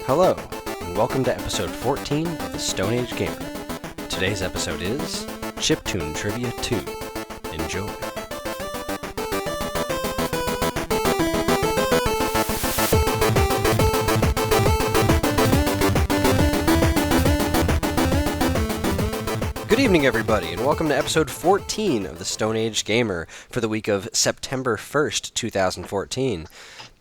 Hello, and welcome to episode 14 of the Stone Age Gamer. Today's episode is Chiptune Trivia 2. Enjoy. Good evening, everybody, and welcome to episode 14 of the Stone Age Gamer for the week of September 1st, 2014.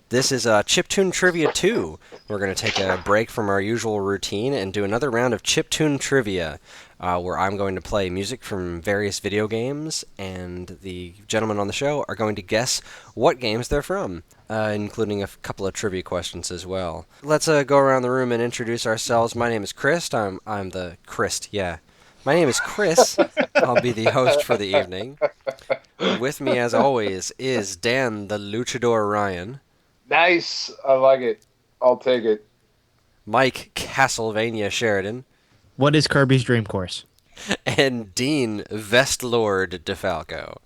This is Chiptune Trivia 2. We're going to take a break from our usual routine and do another round of Chiptune Trivia, where I'm going to play music from various video games, and the gentlemen on the show are going to guess what games they're from, including a couple of trivia questions as well. Let's go around the room and introduce ourselves. My name is Chris. I'm the Christ, yeah. My name is Chris. I'll be the host for the evening. With me, as always, is Dan the Luchador Ryan. Nice. I like it. I'll take it. Mike Castlevania Sheridan. What is Kirby's Dream Course? And Dean Vestlord DeFalco.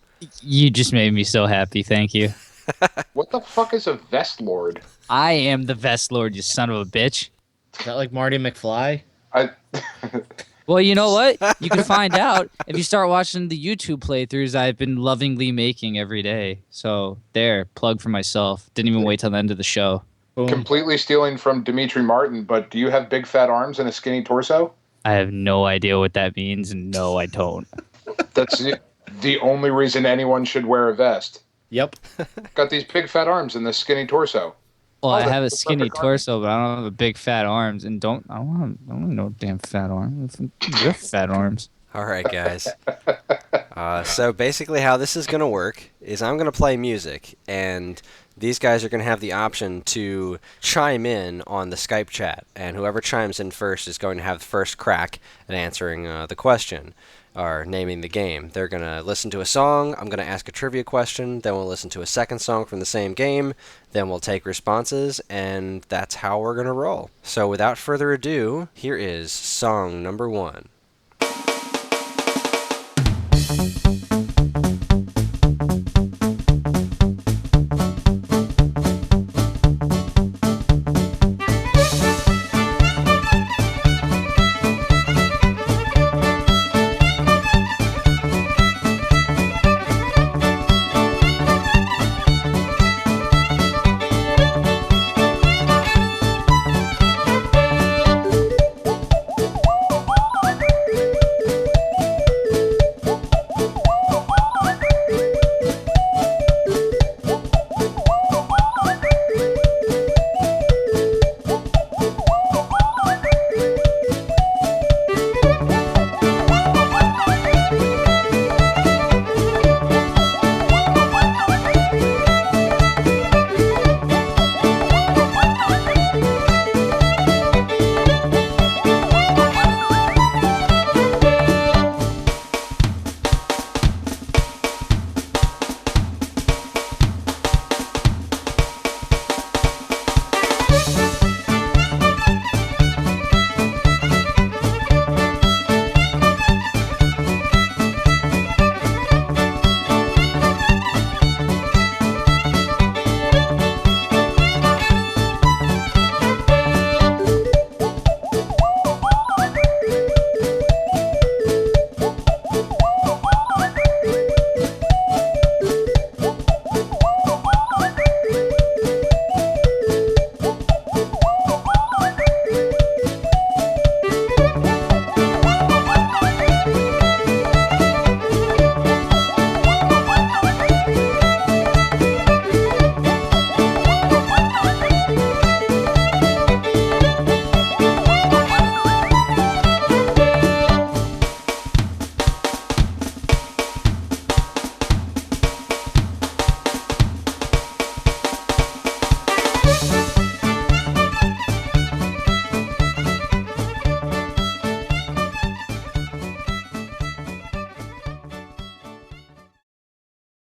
You just made me so happy, thank you. What the fuck is a Vest Lord? I am the Vest Lord, you son of a bitch. Is that like Marty McFly? Well, you know what? You can find out if you start watching the YouTube playthroughs I've been lovingly making every day. So, there, plug for myself. Didn't even wait till the end of the show. Boom. Completely stealing from Dimitri Martin, but do you have big fat arms and a skinny torso? I have no idea what that means, and no, I don't. That's the only reason anyone should wear a vest. Yep. Got these big fat arms and this skinny torso. Well, I that's have a the skinny perfect arm. torso, but I don't have a big fat arms, and I don't want no damn fat arms. You're fat arms. All right, guys. So basically how this is going to work is I'm going to play music, and these guys are going to have the option to chime in on the Skype chat, and whoever chimes in first is going to have the first crack at answering the question, or naming the game. They're going to listen to a song, I'm going to ask a trivia question, then we'll listen to a second song from the same game, then we'll take responses, and that's how we're going to roll. So without further ado, here is song number 1.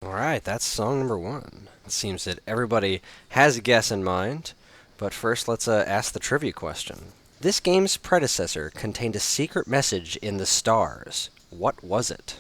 Alright, that's song number 1. It seems that everybody has a guess in mind, but first let's ask the trivia question. This game's predecessor contained a secret message in the stars. What was it?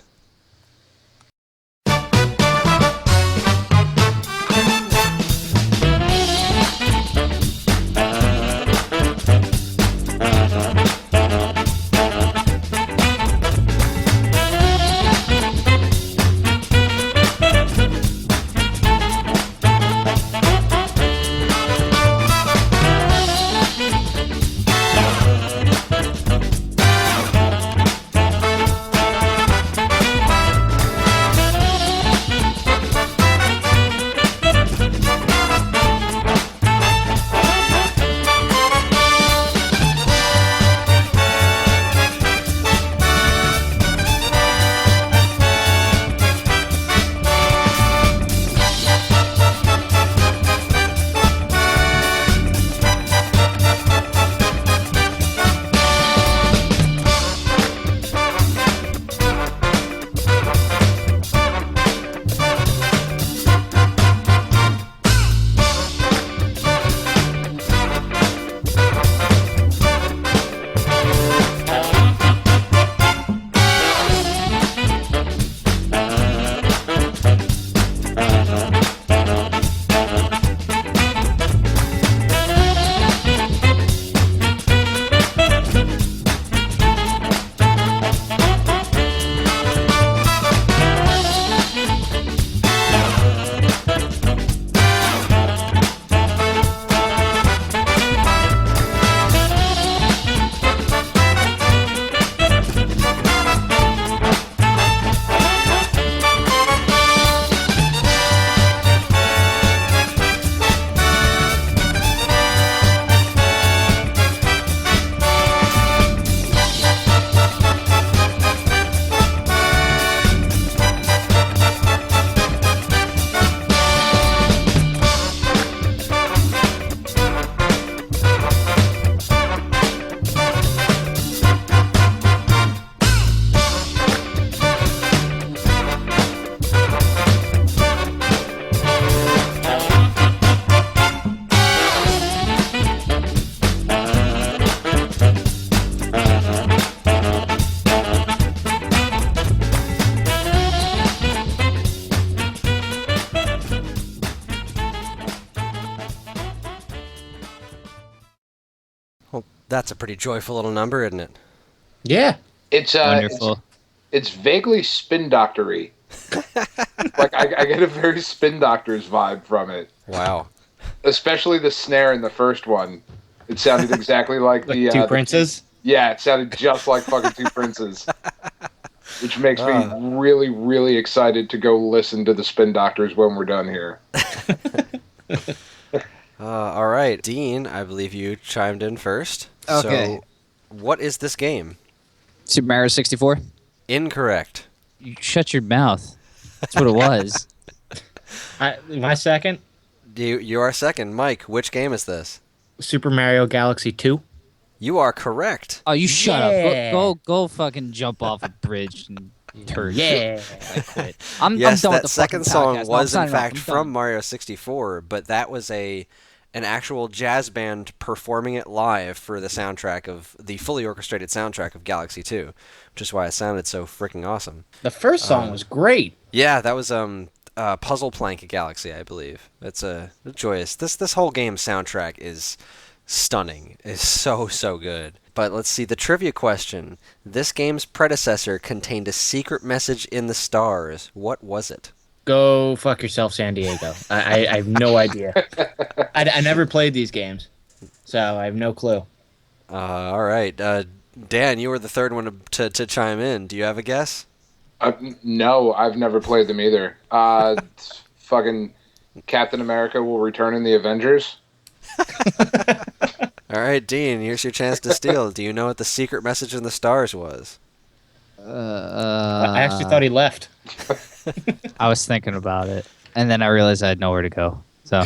That's a pretty joyful little number, isn't it? Yeah. Wonderful. It's vaguely spin doctory. Like I get a very Spin Doctors vibe from it, Wow. especially the snare in the first one. It sounded exactly like Like Two Princes. Yeah, it sounded just like fucking Two Princes, which makes me really, really excited to go listen to the Spin Doctors when we're done here. All right, Dean, I believe you chimed in first. Okay. So, what is this game? Super Mario 64. Incorrect. You shut your mouth. That's what it was. My second, You are second. Mike, which game is this? Super Mario Galaxy 2. You are correct. Oh, you shut Yeah. up. Go fucking jump off a bridge and turd. Yeah. I quit. I'm Yes, done with that the second fucking song podcast. No, was I'm in signing off. fact I'm from done. Mario 64, but that was an actual jazz band performing it live for the soundtrack of the fully orchestrated soundtrack of Galaxy 2, which is why it sounded so freaking awesome. The first song was great. Yeah, that was Puzzle Plank Galaxy, I believe. It's a joyous. This whole game soundtrack is stunning. It's so good. But let's see the trivia question. This game's predecessor contained a secret message in the stars. What was it? Go fuck yourself, San Diego. I have no idea. I never played these games, so I have no clue. All right, Dan, you were the third one to chime in. Do you have a guess? No, I've never played them either. Fucking Captain America will return in the Avengers. All right, Dean, here's your chance to steal. Do you know what the secret message in the stars was? I actually thought he left. I was thinking about it, and then I realized I had nowhere to go. So,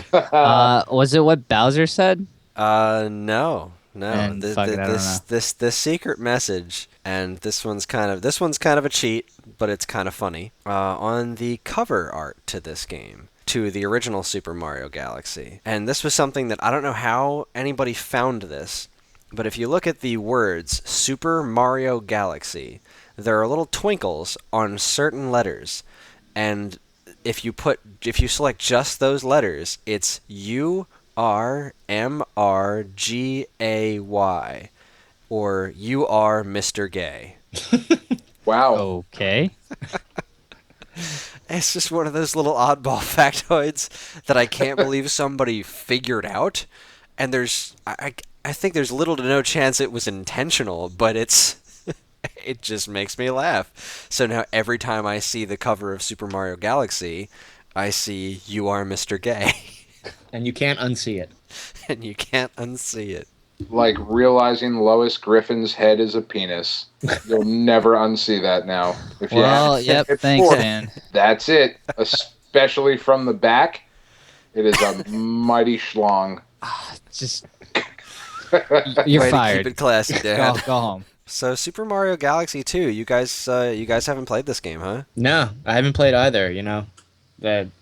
was it what Bowser said? No. And fuck it, I don't know. This secret message, and this one's kind of a cheat, but it's kind of funny. On the cover art to this game, to the original Super Mario Galaxy, and this was something that I don't know how anybody found this, but if you look at the words Super Mario Galaxy, there are little twinkles on certain letters, and if you select just those letters, it's URMRGAY, or You Are Mr. Gay. Wow. Okay. It's just one of those little oddball factoids that I can't believe somebody figured out. And I think there's little to no chance it was intentional, but it just makes me laugh. So now every time I see the cover of Super Mario Galaxy, I see You Are Mr. Gay. And you can't unsee it. And you can't unsee it. Like realizing Lois Griffin's head is a penis. You'll never unsee that now. If you Well, haven't yep. seen it Thanks, before. Dan. That's it. Especially from the back, it is a mighty schlong. Just you're Way to fired. keep it classy, Go, Dan. go home. So Super Mario Galaxy 2, you guys haven't played this game, huh? No, I haven't played either.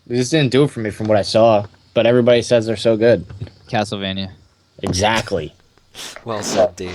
This didn't do it for me from what I saw. But everybody says they're so good. Castlevania. Exactly. Well said, Dean.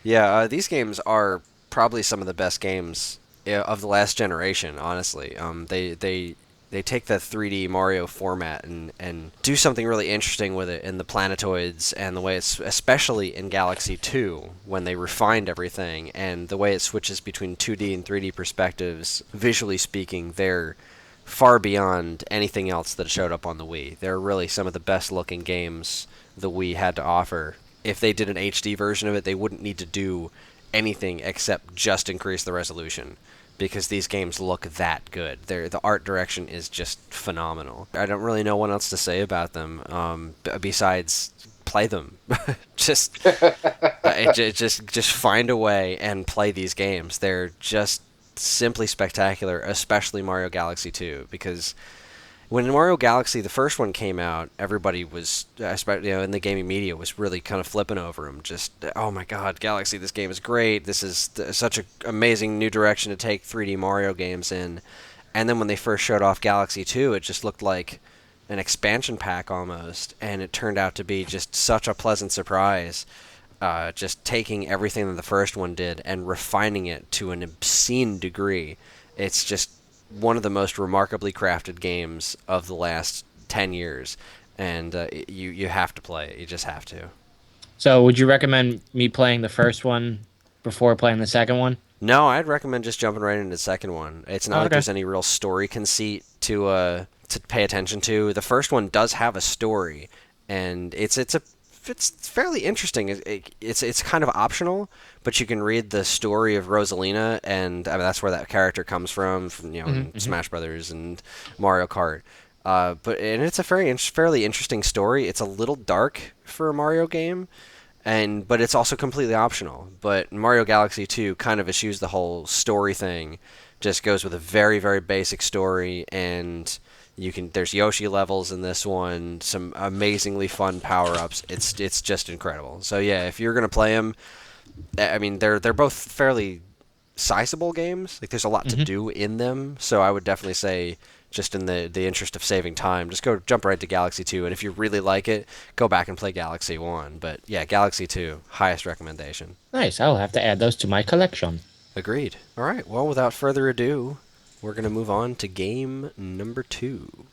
Yeah, these games are probably some of the best games of the last generation. Honestly, they take the 3D Mario format and do something really interesting with it in the planetoids and the way it's, especially in Galaxy 2, when they refined everything and the way it switches between 2D and 3D perspectives. Visually speaking, they're far beyond anything else that showed up on the Wii. They're really some of the best looking games the Wii had to offer. If they did an HD version of it, they wouldn't need to do anything except just increase the resolution, because these games look that good. The art direction is just phenomenal. I don't really know what else to say about them besides play them. just find a way and play these games. They're just simply spectacular, especially Mario Galaxy 2, because when Mario Galaxy, the first one, came out, everybody was, in the gaming media, was really kind of flipping over him. Just, oh my god, Galaxy, this game is great. This is such an amazing new direction to take 3D Mario games in. And then when they first showed off Galaxy 2, it just looked like an expansion pack almost. And it turned out to be just such a pleasant surprise. Just taking everything that the first one did and refining it to an obscene degree. It's just one of the most remarkably crafted games of the last 10 years. And you have to play it. You just have to. So would you recommend me playing the first one before playing the second one? No, I'd recommend just jumping right into the second one. It's not Oh, like okay. there's any real story conceit to pay attention to. The first one does have a story, and it's fairly interesting. It's kind of optional, but you can read the story of Rosalina, and I mean, that's where that character comes from in Hmm. Smash Brothers and Mario Kart. But it's a fairly interesting story. It's a little dark for a Mario game, but it's also completely optional. But Mario Galaxy 2 kind of eschews the whole story thing. Just goes with a very very basic story, and there's Yoshi levels in this one, some amazingly fun power-ups. It's just incredible. So yeah, if you're going to play them, I mean they're both fairly sizable games. Like there's a lot to Hmm. do in them, so I would definitely say, just in the interest of saving time, just go jump right to Galaxy 2, and if you really like it, go back and play Galaxy 1. But yeah, Galaxy 2, highest recommendation. Nice. I'll have to add those to my collection. Agreed. All right. Well, without further ado, we're going to move on to game number 2.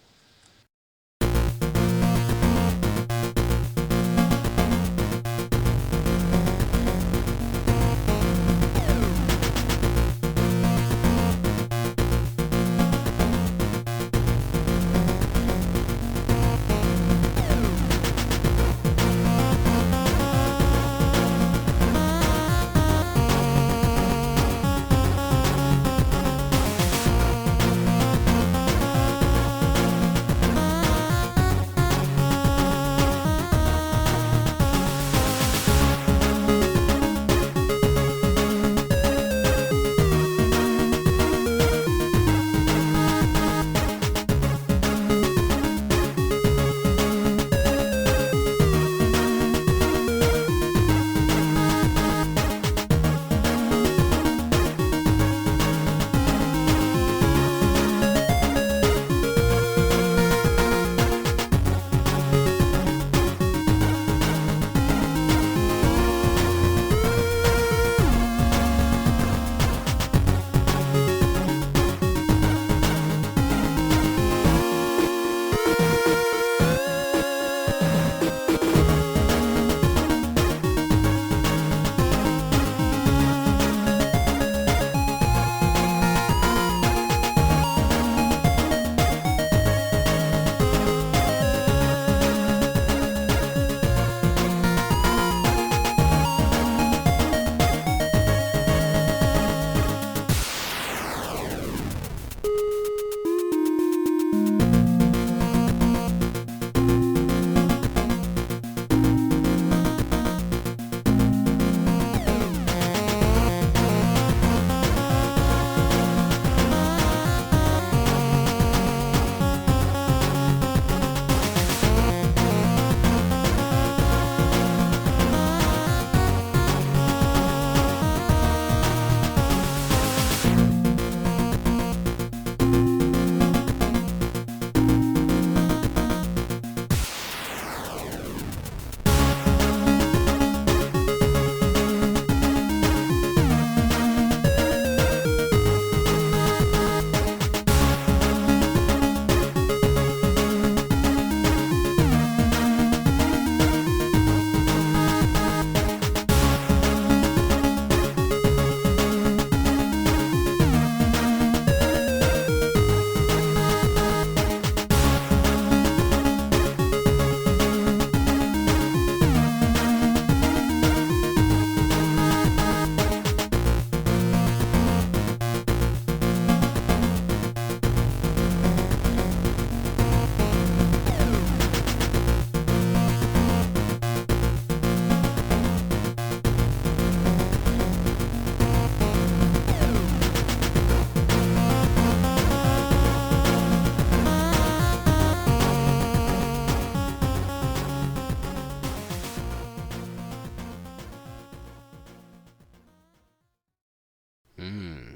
Hmm.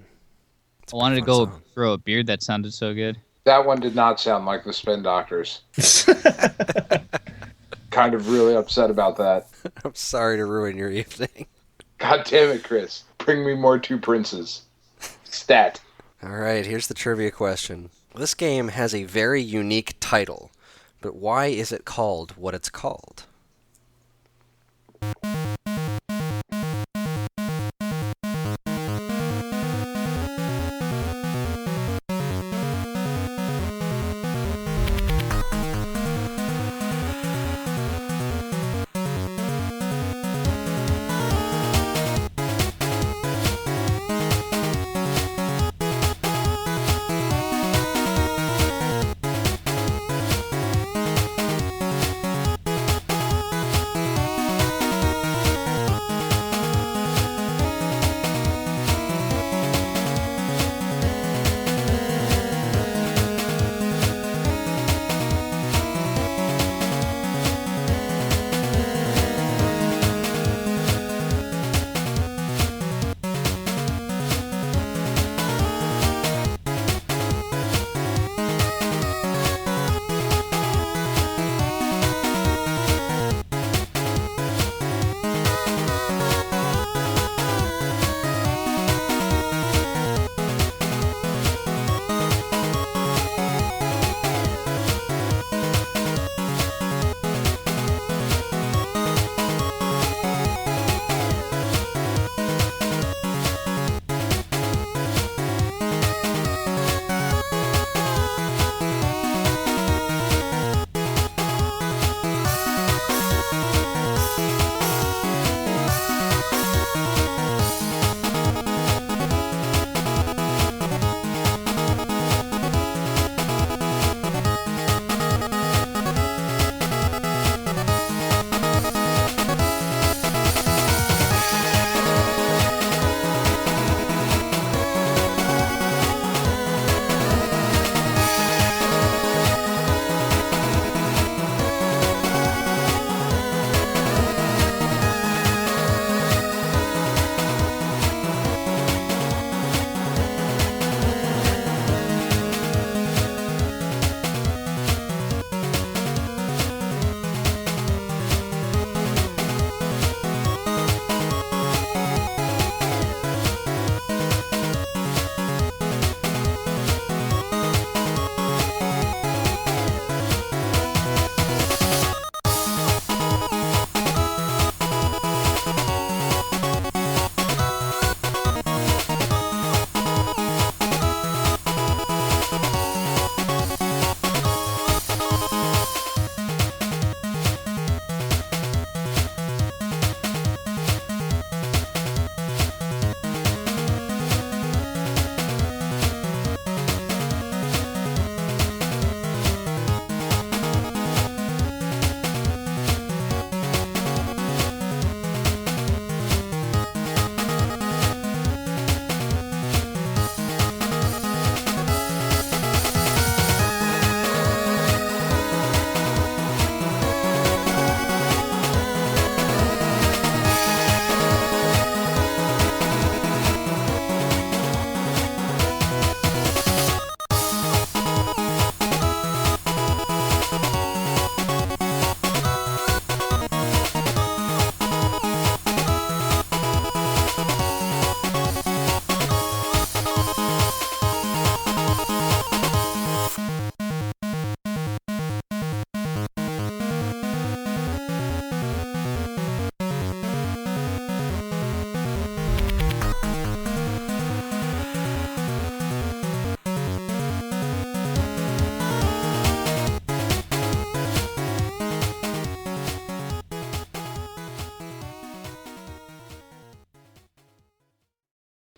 It's a I pretty wanted to fun go song. grow a beard. That sounded so good. That one did not sound like the Spin Doctors. Kind of really upset about that. I'm sorry to ruin your evening. God damn it, Chris. Bring me more Two Princes. Stat. All right, here's the trivia question. This game has a very unique title, but why is it called what it's called?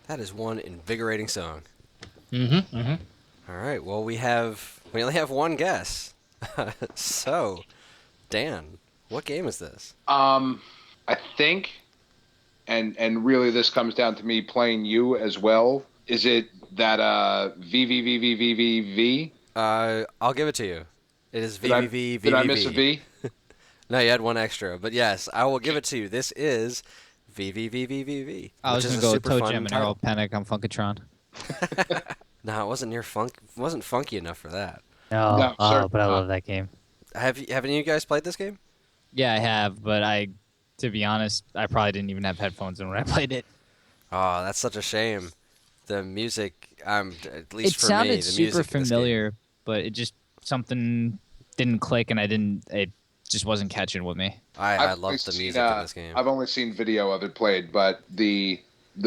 That is one invigorating song. Mm-hmm. Mm-hmm. All right. Well, we only have one guess. So, Dan, what game is this? I think, and really this comes down to me playing you as well. Is it that VVVVVVV? I'll give it to you. It is Did I miss a VVVVVV. V? No, you had one extra, but yes, I will give it to you. This is VVVVVV, I which was is gonna a go with super Toe fun Jam and title. Earl Panic on Funkatron. No, it wasn't near funk. It wasn't funky enough for that. No, No, sir. but I love that game. Haven't you guys played this game? Yeah, I have, but to be honest, I probably didn't even have headphones in when I played it. Oh, that's such a shame. The music, at least It for me, sounded the super music in this game. familiar, but it just something didn't click, and I didn't. just wasn't catching with me. I I've love only the seen, music in this game. I've only seen video of it played, but the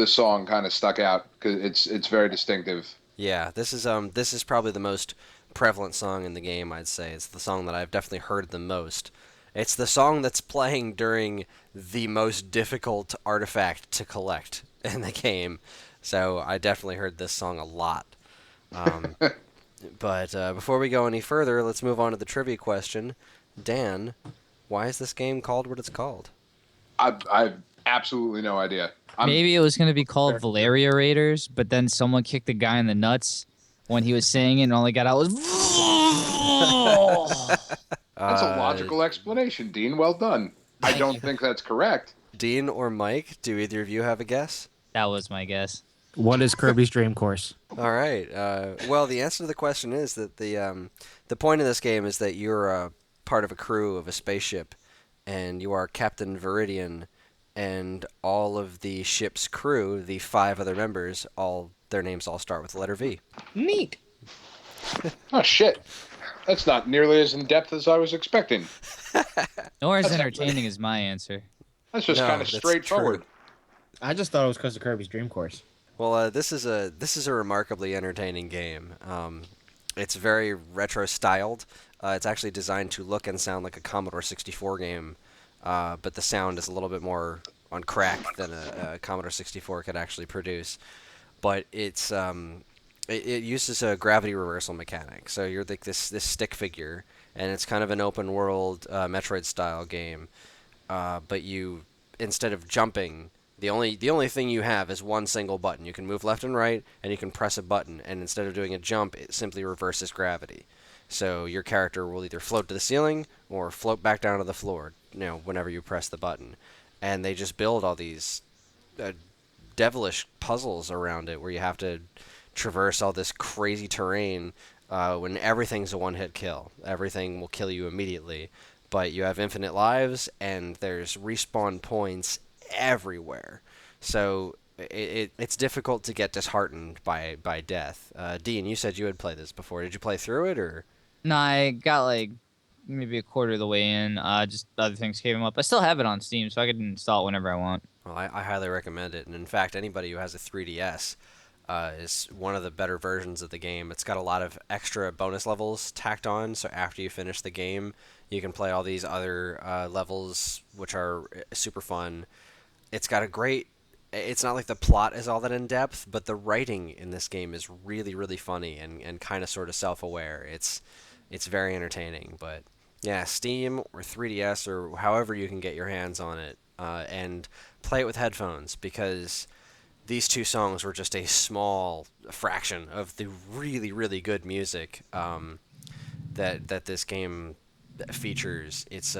song kind of stuck out because it's very distinctive. Yeah, this is probably the most prevalent song in the game, I'd say. It's the song that I've definitely heard the most. It's the song that's playing during the most difficult artifact to collect in the game. So I definitely heard this song a lot. But before we go any further, let's move on to the trivia question. Dan, why is this game called what it's called? I've absolutely no idea. Maybe it was going to be called Valeria Raiders, but then someone kicked the guy in the nuts when he was saying it and all he got out was. That's a logical explanation, Dean. Well done. I don't think that's correct. Dean or Mike, do either of you have a guess? That was my guess. What is Kirby's Dream Course? All right. Well, the answer to the question is that the point of this game is that you're part of a crew of a spaceship, and you are Captain Viridian, and all of the ship's crew, the 5 other members, all their names all start with the letter V. Neat. Oh shit. That's not nearly as in depth as I was expecting. Nor as entertaining as my answer. That's just No, kind of that's straightforward. true. I just thought it was because of Kirby's Dream Course. Well, this is a remarkably entertaining game. It's very retro styled. It's actually designed to look and sound like a Commodore 64 game, but the sound is a little bit more on crack than a Commodore 64 could actually produce. But it uses a gravity reversal mechanic. So you're like this stick figure, and it's kind of an open world Metroid style game. But you, instead of jumping, the only thing you have is one single button. You can move left and right, and you can press a button. And instead of doing a jump, it simply reverses gravity. So your character will either float to the ceiling or float back down to the floor, whenever you press the button. And they just build all these devilish puzzles around it, where you have to traverse all this crazy terrain when everything's a one-hit kill. Everything will kill you immediately, but you have infinite lives, and there's respawn points everywhere. So it's difficult to get disheartened by death. Dean, you said you had played this before. Did you play through it, or? No, I got like maybe a quarter of the way in. Just other things came up. I still have it on Steam, so I can install it whenever I want. Well, I highly recommend it. And in fact, anybody who has a 3DS is one of the better versions of the game. It's got a lot of extra bonus levels tacked on, so after you finish the game, you can play all these other levels, which are super fun. It's got a great... It's not like the plot is all that in-depth, but the writing in this game is really, really funny and kind of sort of self-aware. It's very entertaining, but yeah, Steam or 3DS or however you can get your hands on it, and play it with headphones, because these 2 songs were just a small fraction of the really, really good music that this game features. It's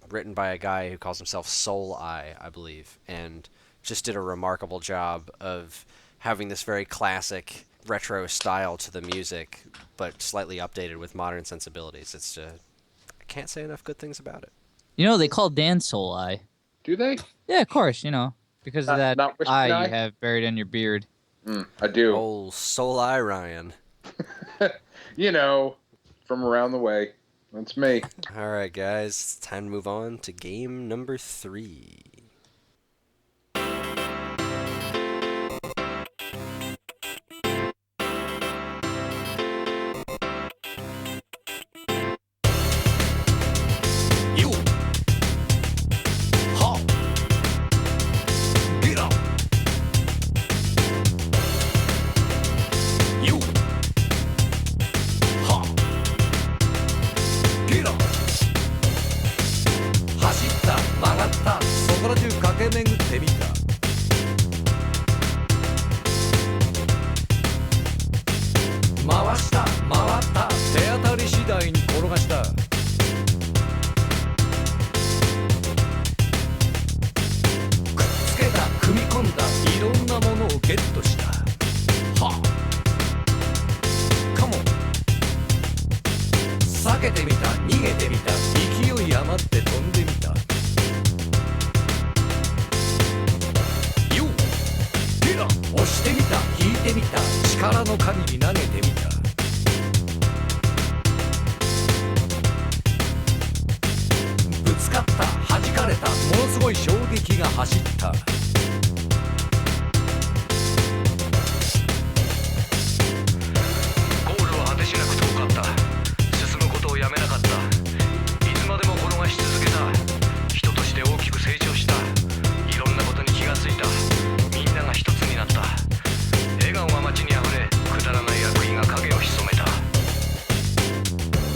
written by a guy who calls himself Soul Eye, I believe, and just did a remarkable job of having this very classic retro style to the music, but slightly updated with modern sensibilities. It's I can't say enough good things about it. They call Dan Soul Eye. Do they? Yeah, of course, because of that not Whiskey eye Eye? you have buried in your beard. I do. Oh, Soul Eye Ryan. From around the way. That's me. All right, guys, it's time to move on to game number 3. 撃が走った。ゴールは果てしなく遠かった。進むことをやめなかった。いつまでも転がし続けた。人として大きく成長した。いろんなことに気がついた。みんなが一つになった。笑顔が街にあふれ、くだらない悪意が影を潜めた。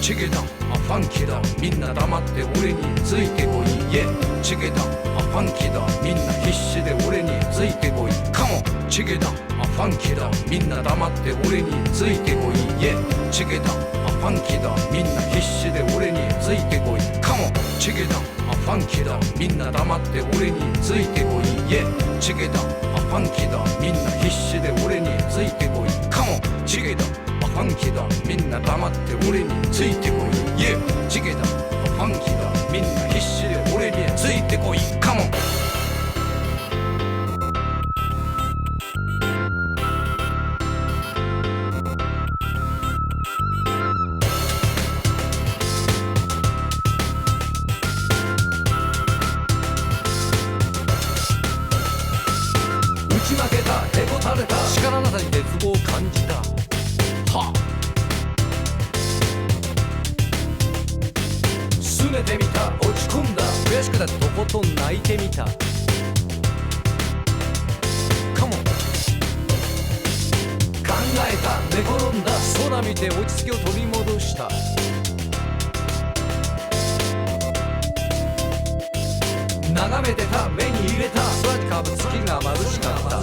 チゲだ、あファンキーだ、みんな黙って俺についてこい。イエチゲだ、あファンキーだ、みんな必死で俺についてこい。カモンチゲだ、あファンキーだ、みんな黙って俺についてこい。イエチゲだ、あファンキーだ、みんな必死で俺についてこい。カモンチゲだ、あファンキーだ、みんな黙って俺についてこい。イエチゲだ、あファンキーだ、みんな必死で俺についてこい。カモンチゲだ、ファンキーだ、みんな黙って俺についてこい。イエチゲだ、ファンキーだ、みんな必死で俺についてこい。カモン打ち負けた、へこたれた、力なさに絶望を感じた。はあ拗ねてみた、落ち込んだ、悔しくなってとことん泣いてみた。カモン考えた、寝転んだ、空見て落ち着きを取り戻した。眺めてた、目に入れた、空に浮かぶ月が眩しかった。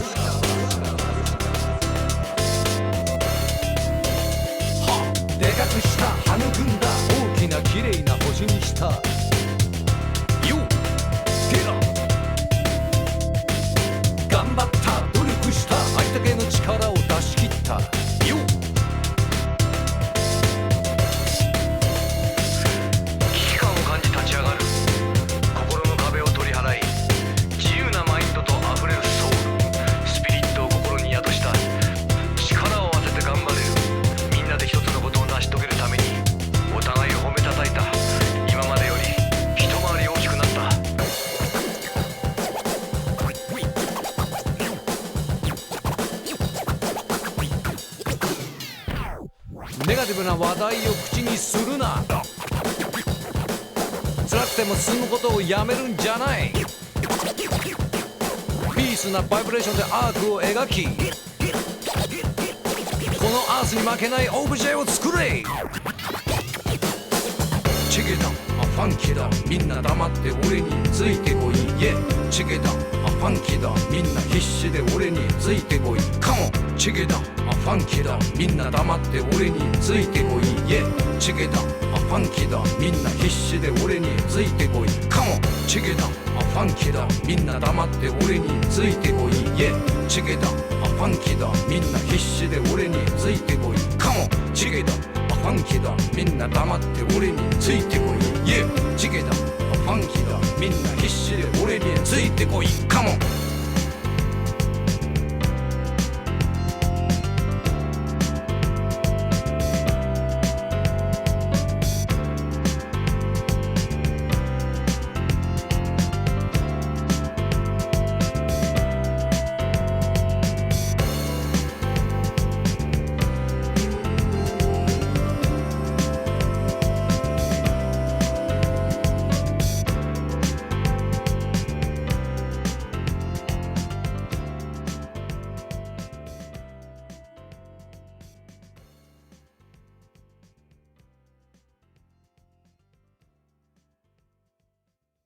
でかくした、育んだ、大きな綺麗な星にした。よっゲラ頑張った、努力した、ありだけの力を出し切った。よっ危機感を感じ立ち上がる。心の壁を取り払い、自由なマインドとあふれるソウル、スピリットを心に宿した。力を合わせて頑張れる。みんなで一つのことを成し遂げるためにお互いを褒めたたえた。今までより一回り大きくなった。ネガティブな話題を口にするな。辛くても進むことをやめるんじゃない。ピースなバイブレーションでアークを描き、このアースに負けないオブジェを作れ。チゲだ、あファンキーだ、みんな黙って俺についてこい。イエチゲだ、あファンキーだ、みんな必死で俺についてこい。カモンチゲだ、あファンキーだ、みんな黙って俺についてこい。イエチゲだ、あファンキーだ、みんな必死で俺についてこい。カモンチゲだ、あファンキーだ、みんな黙って俺についてこい。イエチゲだ、あファンキーだ、みんな必死で俺についてこい。カモンチゲだ、あファンキーだ、みんな黙って俺についてこい。イエチゲだ、あファンキーだ、みんな必死で俺についてこい。カモン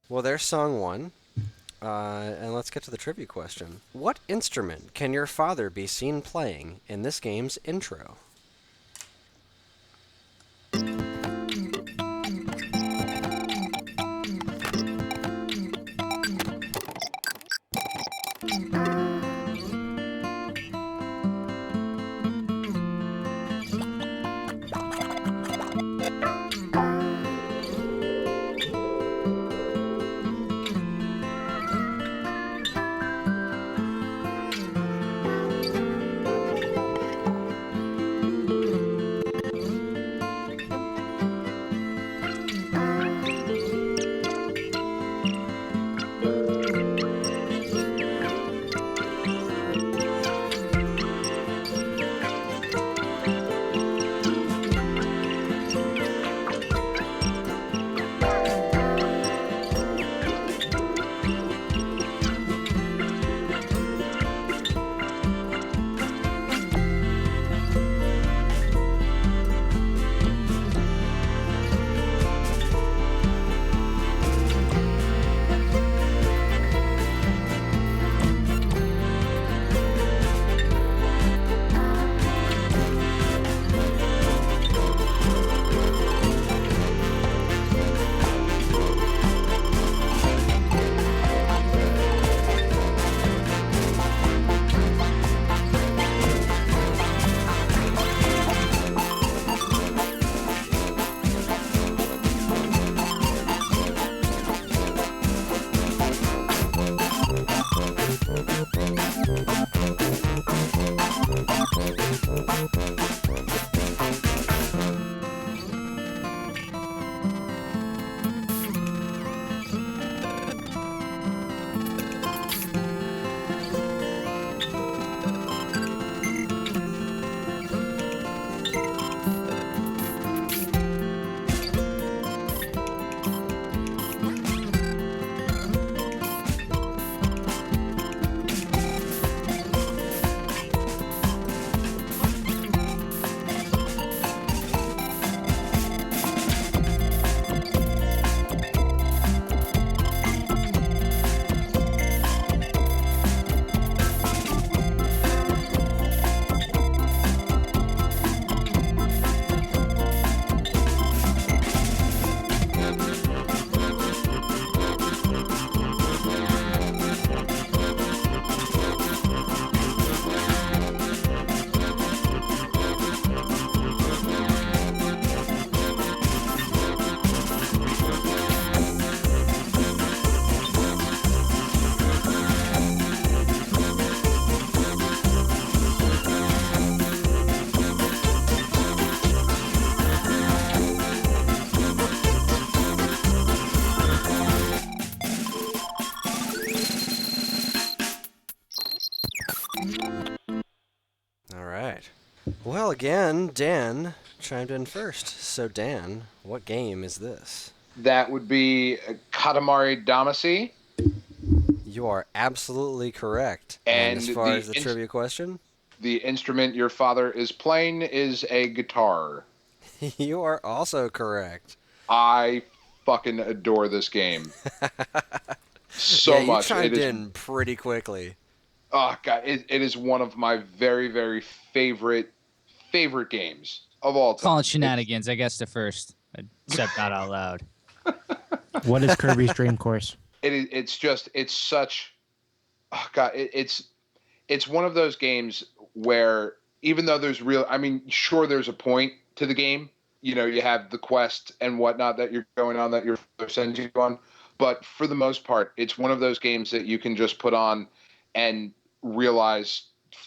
Well, there's song one. And let's get to the trivia question. What instrument can your father be seen playing in this game's intro? Well, again, Dan chimed in first. So, Dan, what game is this? That would be Katamari Damacy. You are absolutely correct. And as And far as the trivia question, the instrument your father is playing is a guitar. you are also correct. I fucking adore this game so Yeah, you much. chimed in pretty quickly. Oh god, it is one of my very, very favorite games of all time. Calling shenanigans, I guess the first. I said that out loud. What is Kirby's Dream Course? It's such. Oh god, it's one of those games where even though sure there's a point to the game. You know, you have the quest and whatnot that you're going on that your father sends you on, but for the most part, it's one of those games that you can just put on and realize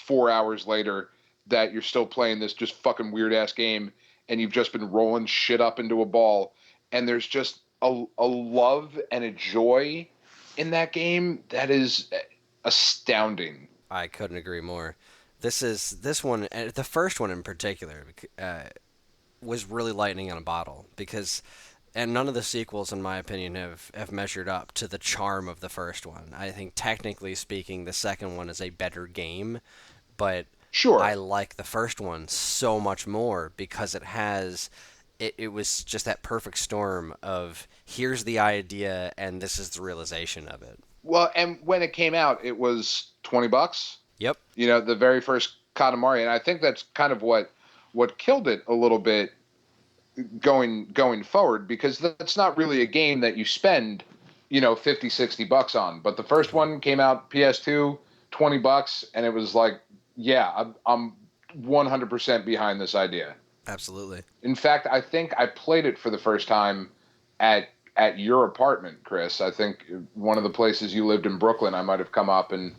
4 hours later that you're still playing this just fucking weird ass game, and you've just been rolling shit up into a ball, and there's just a love and a joy in that game that is astounding. I couldn't agree more. This one, the first one in particular, was really lightning on a bottle and none of the sequels, in my opinion, have measured up to the charm of the first one. I think technically speaking, the second one is a better game, but Sure. I like the first one so much more because it was just that perfect storm of here's the idea and this is the realization of it. Well, and when it came out, it was $20. Yep. You know, the very first Katamari, and I think that's kind of what killed it a little bit going forward, because that's not really a game that you spend, $50-$60 on. But the first one came out PS2, $20, and it was like, yeah, I'm 100% behind this idea. Absolutely. In fact, I think I played it for the first time at your apartment, Chris. I think one of the places you lived in Brooklyn, I might have come up and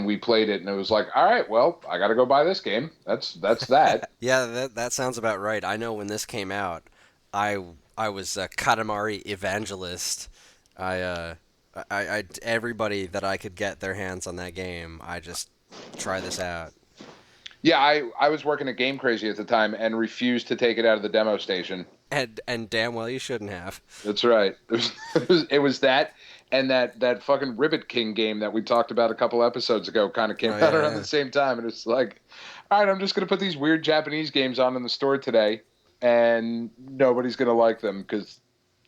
we played it, and it was like, all right, well, I got to go buy this game. That's that. Yeah, that sounds about right. I know when this came out, I was a Katamari evangelist. I everybody that I could get their hands on that game, I just try this out. Yeah, I was working at Game Crazy at the time and refused to take it out of the demo station. And damn well you shouldn't have. That's right. It was that. And that fucking Ribbit King game that we talked about a couple episodes ago kind of came out around the same time. And it's like, all right, I'm just going to put these weird Japanese games on in the store today, and nobody's going to like them because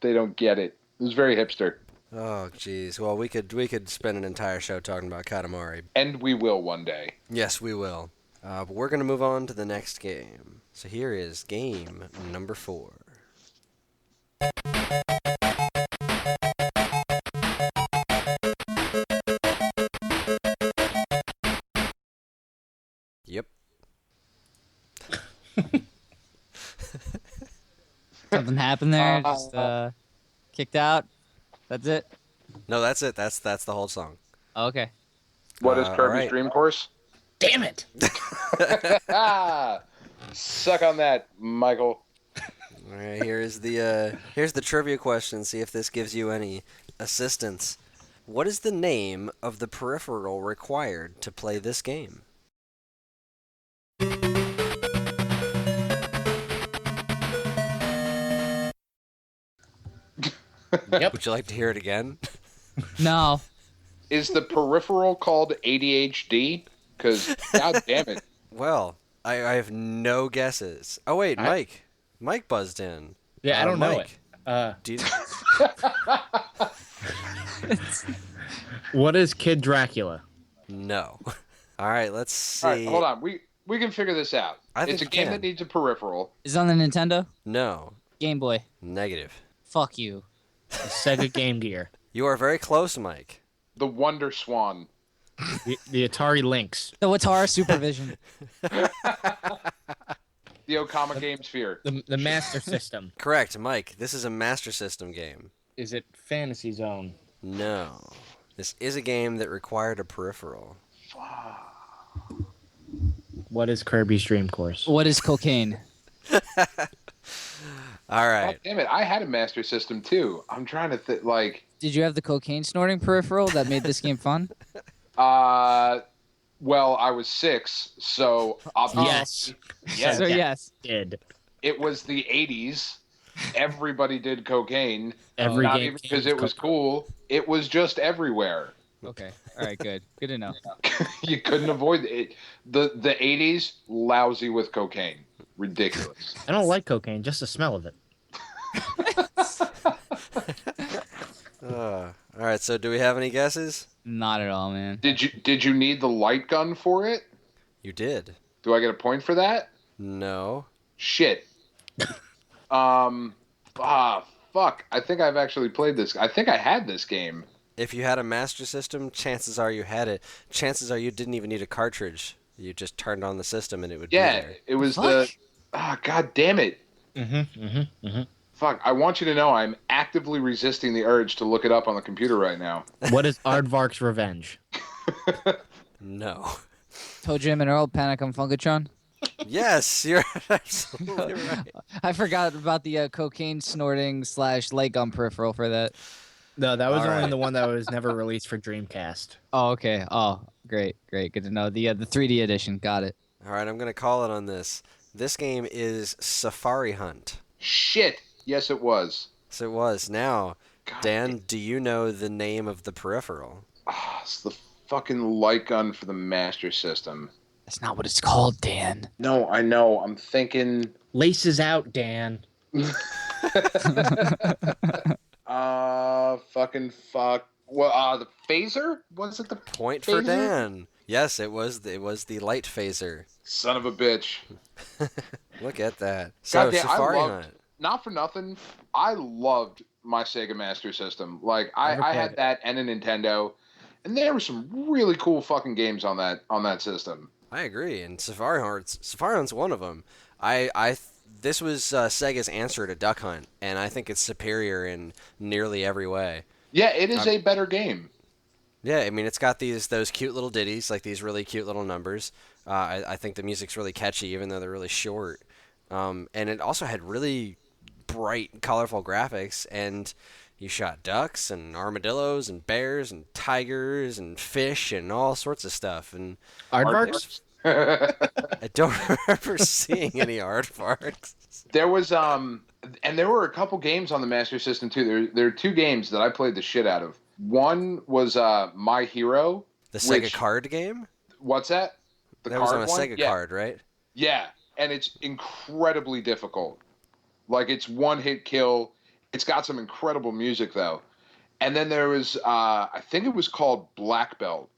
they don't get it. It was very hipster. Oh, jeez. Well, we could spend an entire show talking about Katamari. And we will one day. Yes, we will. But we're going to move on to the next game. So here is game number 4. Yep. Something happened there? Just kicked out? That's it? No, that's it. That's the whole song. Oh, okay. What is Kirby's right. Dream Course? Damn it! Suck on that, Michael. All right, here's the trivia question. See if this gives you any assistance. What is the name of the peripheral required to play this game? Yep. Would you like to hear it again? No. Is the peripheral called ADHD? Because, god damn it. Well, I have no guesses. Oh, wait, Mike buzzed in. Yeah, I don't know Mike, it. do you... What is Kid Dracula? No. All right, let's see. All right, hold on. We can figure this out. I think It's a we game can. that needs a peripheral. Is it on the Nintendo? No. Game Boy. Negative. Fuck you. Sega Game Gear. You are very close, Mike. The Wonder Swan. The Atari Lynx. The Watara Supervision. The Okama Game Sphere. The Master System. Correct, Mike. This is a Master System game. Is it Fantasy Zone? No. This is a game that required a peripheral. What is Kirby's Dream Course? What is cocaine? All right. God damn it, I had a Master System too. I'm trying to think, like... Did you have the cocaine snorting peripheral that made this game fun? Well, I was 6, so obviously, yes. So yes. Did It was the 80s. Everybody did cocaine. every Not game even because it was cool. It was just everywhere. Okay. All right. Good. Good to know. You couldn't avoid it. The 80s, lousy with cocaine. Ridiculous. I don't like cocaine, just the smell of it. All right, so do we have any guesses? Not at all, man. Did you need the light gun for it? You did. Do I get a point for that? No. Shit. Fuck. I think I've actually played this. I think I had this game. If you had a Master System, chances are you had it. Chances are you didn't even need a cartridge. You just turned on the system and it would be Yeah, there. it was Fuck. God damn it. Mm-hmm. Fuck, I want you to know I'm actively resisting the urge to look it up on the computer right now. What is Aardvark's Revenge? No. Toe Jam and Earl, Panic on Funkatron. Yes, you're absolutely right. I forgot about the cocaine snorting / light gun peripheral for that. No, that was All only right. the one that was never released for Dreamcast. Oh, okay. Oh, great. Good to know. The 3D edition. Got it. All right, I'm going to call it on this. This game is Safari Hunt. Shit. Yes, it was. So it was. Now, God Dan, do you know the name of the peripheral? It's the fucking light gun for the Master System. That's not what it's called, Dan. No, I know. I'm thinking. Laces out, Dan. Fucking fuck. Well, the phaser? Was it the Point for phaser? Dan. Yes, it was the light phaser. Son of a bitch. Look at that. So Goddamn, Safari I loved. Hunt. Not for nothing. I loved my Sega Master System. Like Never I played had it. that and a Nintendo, and there were some really cool fucking games on that system. I agree, and Safari Hunt's one of them. This was Sega's answer to Duck Hunt, and I think it's superior in nearly every way. Yeah, it is a better game. Yeah, I mean, it's got those cute little ditties, like these really cute little numbers. I think the music's really catchy, even though they're really short. And it also had really bright, colorful graphics, and you shot ducks and armadillos and bears and tigers and fish and all sorts of stuff. And Aardvarks? I don't remember seeing any aardvarks. There was and there were a couple games on the Master System too. There are 2 games that I played the shit out of. One was My Hero. The Sega which- card game? What's that? The That was on a one? Sega Yeah. card, right? Yeah, and it's incredibly difficult. Like it's one-hit kill. It's got some incredible music though. And then there was I think it was called Black Belt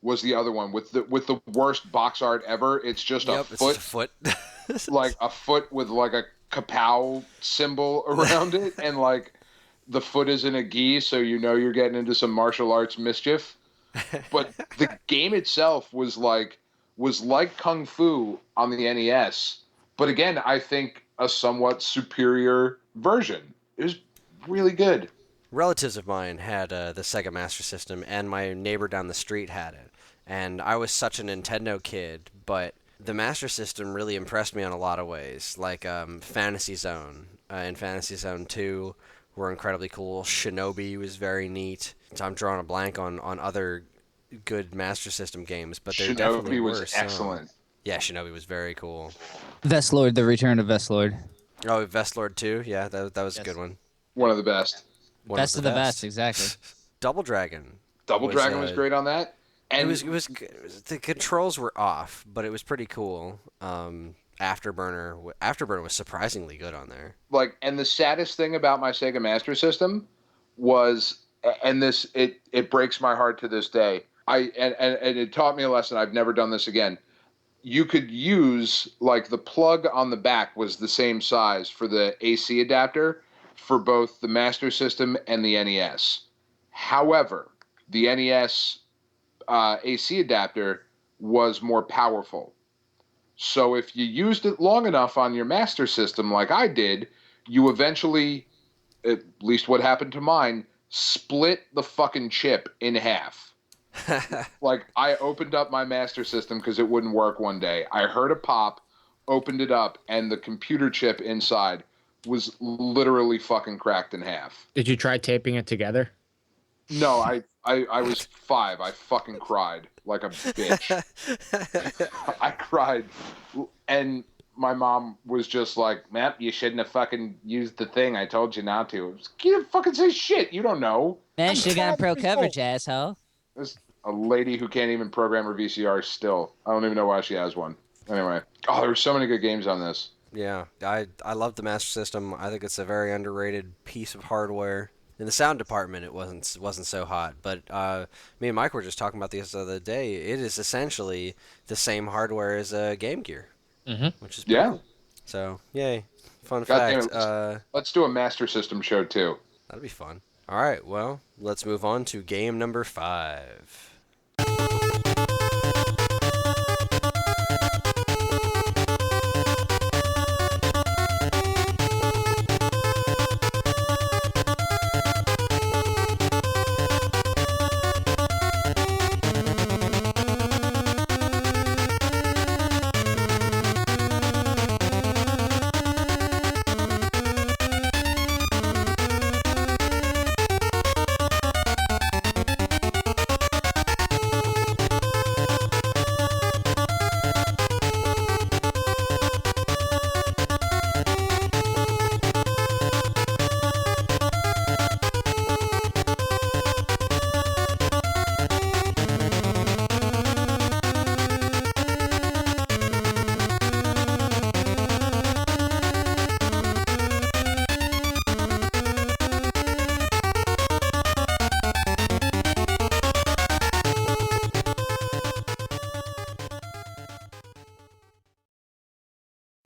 was the other one with the worst box art ever. It's just Yep, a it's foot, just a foot. like a foot with like a kapow symbol around it, and like the foot is in a gi, so you know you're getting into some martial arts mischief. But the game itself was like Kung Fu on the NES, but again, I think a somewhat superior version. It was really good. Relatives of mine had the Sega Master System, and my neighbor down the street had it. And I was such a Nintendo kid, but the Master System really impressed me in a lot of ways. Like Fantasy Zone and Fantasy Zone 2 were incredibly cool. Shinobi was very neat. So I'm drawing a blank on other good Master System games, but there definitely Shinobi were was some. excellent. Yeah, Shinobi was very cool. Vestlord, the return of Vestlord. Oh, Vestlord 2? Yeah, that was a Yes. good one. One of the best. One Best of the best, exactly. Double Dragon. Double Dragon was great on that. And It was the controls were off, but it was pretty cool. Afterburner was surprisingly good on there. like, and the saddest thing about my Sega Master System was, and this it breaks my heart to this day. And it taught me a lesson. I've never done this again. You could use like the plug on the back was the same size for the AC adapter for both the Master System and the NES. However, the NES AC adapter was more powerful. So if you used it long enough on your Master System, like I did, you eventually, at least what happened to mine, split the fucking chip in half. Like I opened up my Master System because it wouldn't work one day. I heard a pop, opened it up, and the computer chip inside was literally fucking cracked in half. Did you try taping it together? No, I was 5. I fucking cried like a bitch. I cried, and my mom was just like, "Man, you shouldn't have fucking used the thing. I told you not to." You didn't fucking say shit. You don't know. Man, should have gotten pro 5 years coverage, old. asshole. There's a lady who can't even program her VCR still. I don't even know why she has one. Anyway, oh, there were so many good games on this. Yeah, I love the Master System. I think it's a very underrated piece of hardware. In the sound department, it wasn't so hot, but me and Mike were just talking about this the other day. It is essentially the same hardware as a Game Gear, which is pretty Yeah. cool. So, yay. Fun God fact. damn it. Let's do a Master System show too. That'd be fun. All right, well, let's move on to game number 5.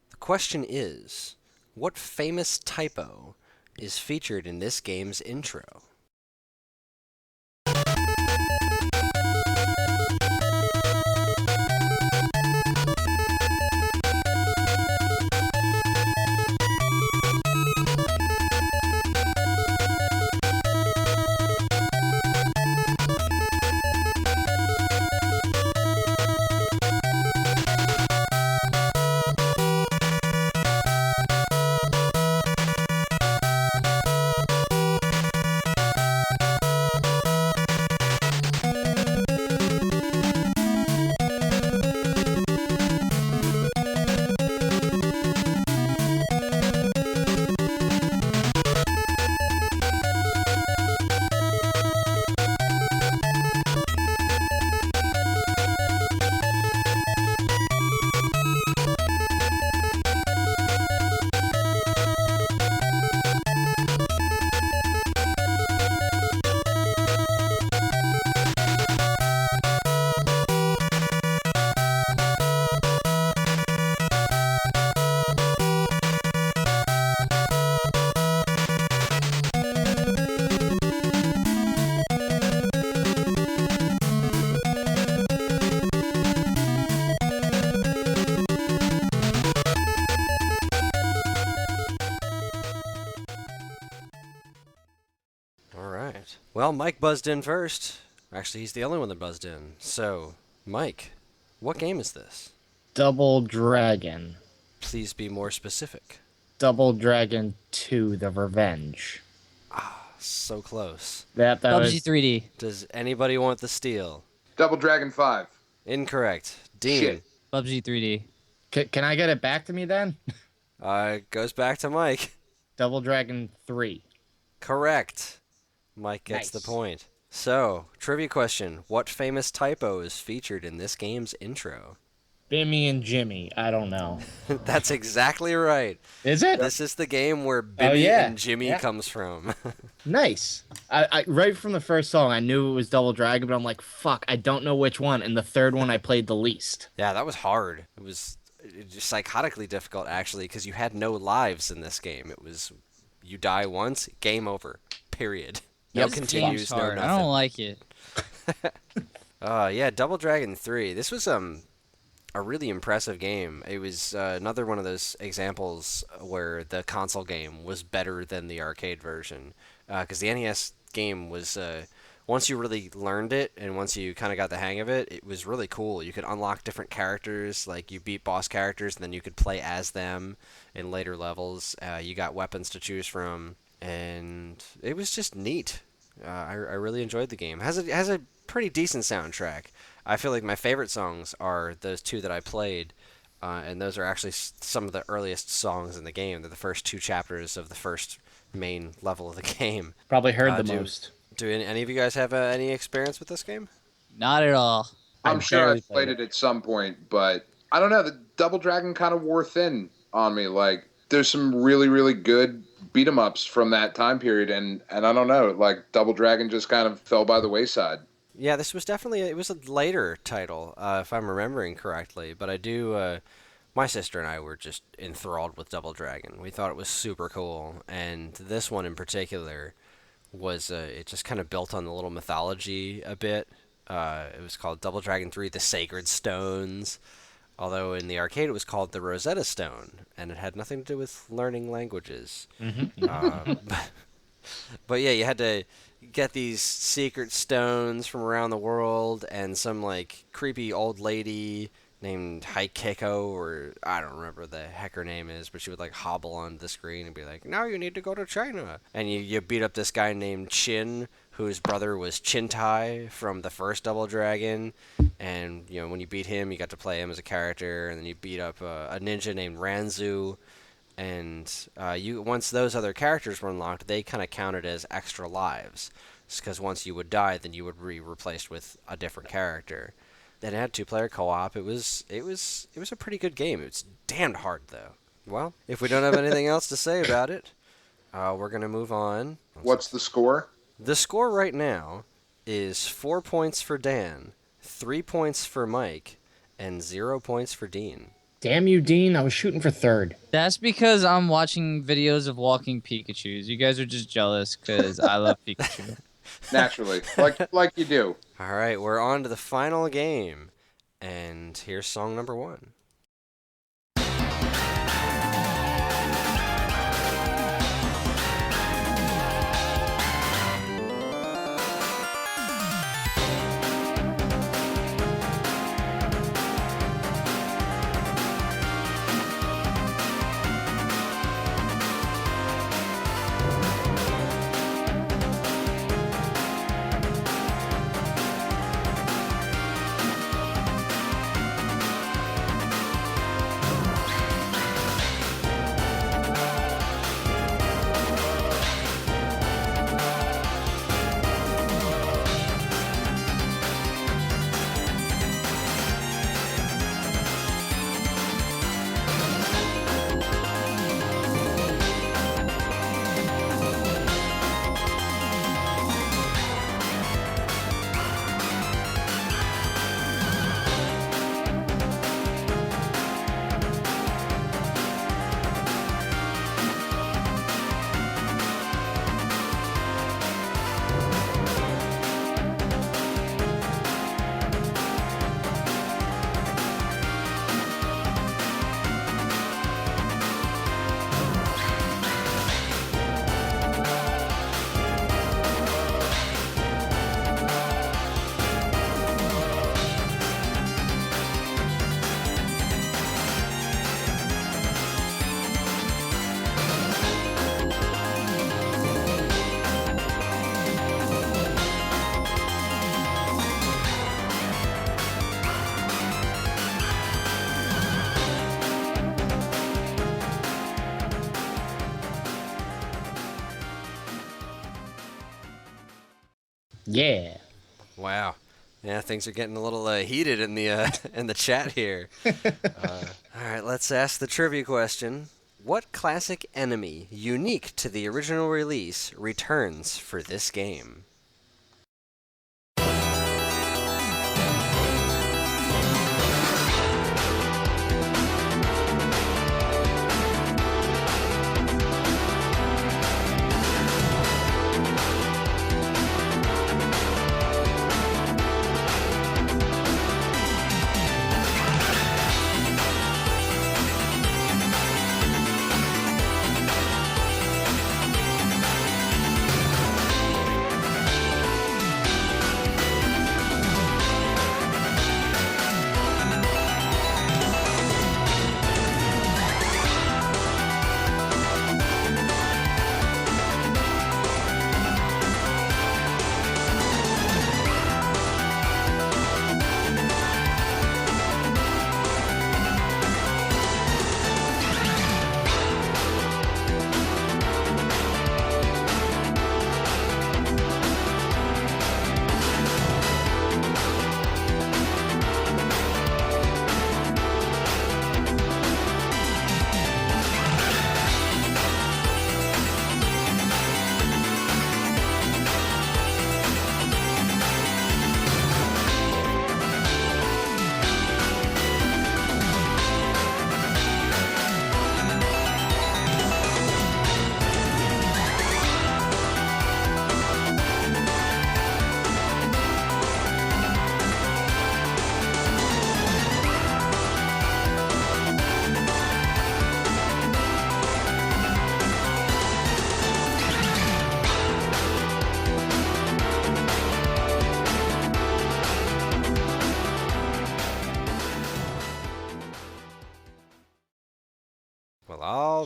The question is, what famous typo is featured in this game's intro? All right. Well, Mike buzzed in first. Actually, he's the only one that buzzed in. So, Mike, what game is this? Double Dragon. Please be more specific. Double Dragon 2: The Revenge. So close. That PUBG was 3D. Does anybody want the steal? Double Dragon 5. Incorrect. Dean. Shit. PUBG 3D. Can I get it back to me then? Goes back to Mike. Double Dragon 3. Correct. Mike gets Nice. the point. So, trivia question. What famous typo is featured in this game's intro? Bimmy and Jimmy. I don't know. That's exactly right. Is it? This is the game where Bimmy yeah. and Jimmy Yeah. comes from. Nice. I right from the first song, I knew it was Double Dragon, but I'm like, fuck, I don't know which one. And the third one I played the least. Yeah, that was hard. It was just psychotically difficult, actually, because you had no lives in this game. It was, you die once, game over. Period. No Yep. continues, no Hard. nothing. I don't like it. Yeah, Double Dragon 3. This was a really impressive game. It was another one of those examples where the console game was better than the arcade version. Because the NES game was, once you really learned it and once you kind of got the hang of it, it was really cool. You could unlock different characters, like you beat boss characters, and then you could play as them in later levels. You got weapons to choose from, and it was just neat. I really enjoyed the game. Has a pretty decent soundtrack. I feel like my favorite songs are those two that I played, and those are actually some of the earliest songs in the game. They're the first two chapters of the first main level of the game. Probably heard the most. Do any of you guys have any experience with this game? Not at all. I'm I sure barely I've played played it at some point, but I don't know. The Double Dragon kind of wore thin on me. Like, there's some really, really good beat 'em ups from that time period, and I don't know. Like, Double Dragon just kind of fell by the wayside. Yeah, this was definitely it was a later title, if I'm remembering correctly. But I do. My sister and I were just enthralled with Double Dragon. We thought it was super cool, and this one in particular was it just kind of built on the little mythology a bit. It was called Double Dragon 3: The Sacred Stones, although in the arcade it was called the Rosetta Stone, and it had nothing to do with learning languages. But yeah, you had to get these secret stones from around the world, and some like creepy old lady named Haikeko, or I don't remember the heck her name is, but she would like hobble onto the screen and be like, "Now you need to go to China." And you beat up this guy named Chin, whose brother was Chintai from the first Double Dragon. And you know, when you beat him, you got to play him as a character, and then you beat up a ninja named Ranzu. And you once those other characters were unlocked, they kind of counted as extra lives, because once you would die, then you would be replaced with a different character. Then it had two-player co-op. It was a pretty good game. It's damned hard though. Well, if we don't have anything else to say about it, we're gonna move on. What's the score? The score right now is 4 points for Dan, 3 points for Mike, and 0 points for Dean. Damn you, Dean. I was shooting for third. That's because I'm watching videos of walking Pikachus. You guys are just jealous because I love Pikachu. Naturally, like you do. All right, we're on to the final game, and here's song number 1. Yeah. Wow. Yeah, things are getting a little heated in the in the chat here. All right, let's ask the trivia question. What classic enemy, unique to the original release, returns for this game?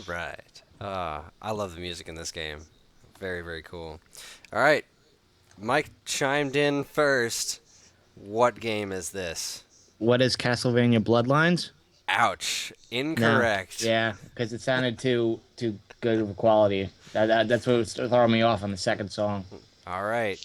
All right. I love the music in this game. Very, very cool. All right. Mike chimed in first. What game is this? What is Castlevania Bloodlines? Ouch. No. Incorrect. Yeah, because it sounded too good of a quality. That's what was throwing me off on the second song. All right.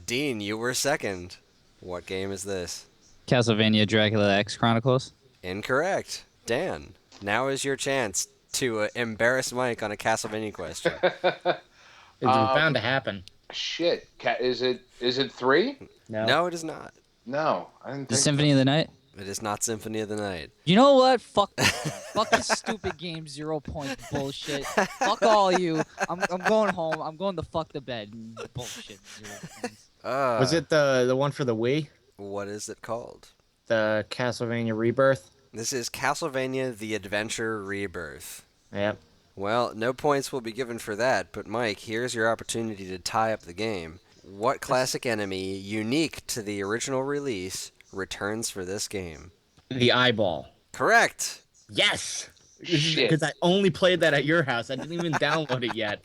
Dean, you were second. What game is this? Castlevania Dracula X Chronicles. Incorrect. Dan, now is your chance to embarrass Mike on a Castlevania question. It was bound to happen. Shit. Is it 3? No. No, it is not. No, I didn't The think Symphony of the Night. It is not Symphony of the Night. You know what? Fuck this stupid game 0 point bullshit. Fuck all you. I'm going home. I'm going to fuck the bed. Bullshit. 0 points. Was it the one for the Wii? What is it called? The Castlevania Rebirth? This is Castlevania The Adventure Rebirth. Yep. Well, no points will be given for that, but Mike, here's your opportunity to tie up the game. What classic enemy, unique to the original release, returns for this game? The eyeball. Correct! Yes! Shit. Because I only played that at your house. I didn't even download it yet.